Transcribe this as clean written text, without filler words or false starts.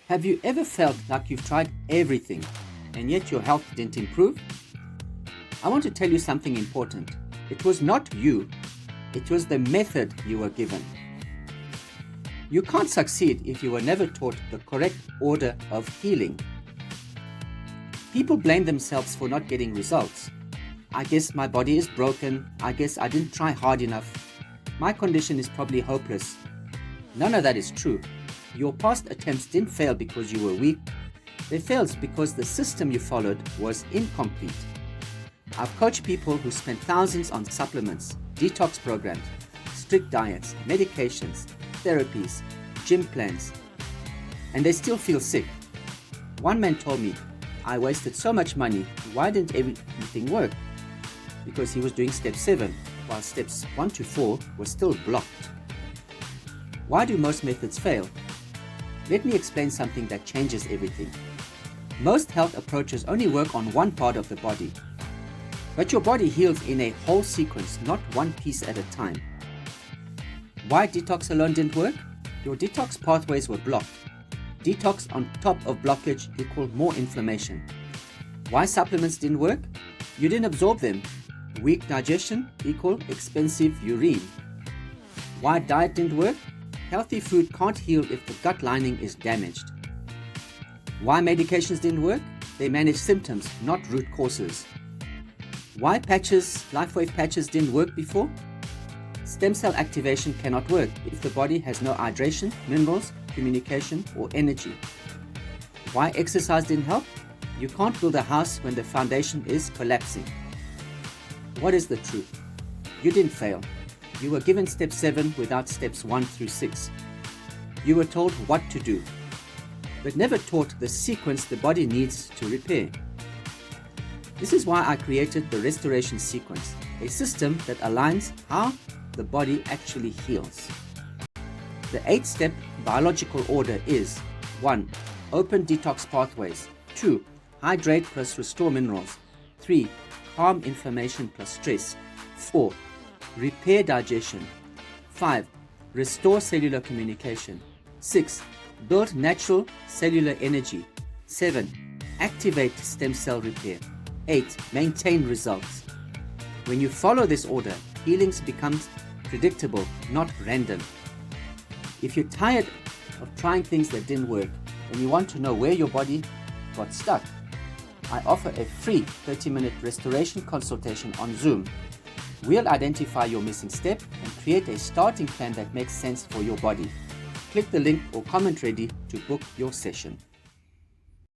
Have you ever felt like you've tried everything and yet your health didn't improve? I want to tell you something important. It was not you, it was the method you were given. You can't succeed if you were never taught the correct order of healing. People blame themselves for not getting results. I guess my body is broken. I guess I didn't try hard enough. My condition is probably hopeless. None of that is true. Your past attempts didn't fail because you were weak. They failed because the system you followed was incomplete. I've coached people who spent thousands on supplements, detox programs, strict diets, medications, therapies, gym plans, and they still feel sick. One man told me, I wasted so much money, why didn't everything work? Because he was doing step 7, while steps 1 to 4 were still blocked. Why do most methods fail? Let me explain something that changes everything. Most health approaches only work on one part of the body, but your body heals in a whole sequence, not one piece at a time. Why detox alone didn't work? Your detox pathways were blocked. Detox on top of blockage equaled more inflammation. Why supplements didn't work? You didn't absorb them. Weak digestion equal expensive urine. Why diet didn't work? Healthy food can't heal if the gut lining is damaged. Why medications didn't work? They manage symptoms, not root causes. Why patches, LifeWave patches didn't work before? Stem cell activation cannot work if the body has no hydration, minerals, communication, or energy. Why exercise didn't help? You can't build a house when the foundation is collapsing. What is the truth? You didn't fail. You were given step 7 without steps 1 through 6. You were told what to do, but never taught the sequence the body needs to repair. This is why I created the restoration sequence, a system that aligns how the body actually heals. The 8-step biological order is 1. Open detox pathways. 2. Hydrate plus restore minerals. 3. Calm inflammation plus stress. 4. Repair digestion. 5. Restore cellular communication. 6. Build natural cellular energy. 7. Activate stem cell repair. 8. Maintain results. When you follow this order, healing becomes predictable, not random. If you're tired of trying things that didn't work and you want to know where your body got stuck, I offer a free 30-minute restoration consultation on Zoom. We'll identify your missing step and create a starting plan that makes sense for your body. Click the link or comment ready to book your session.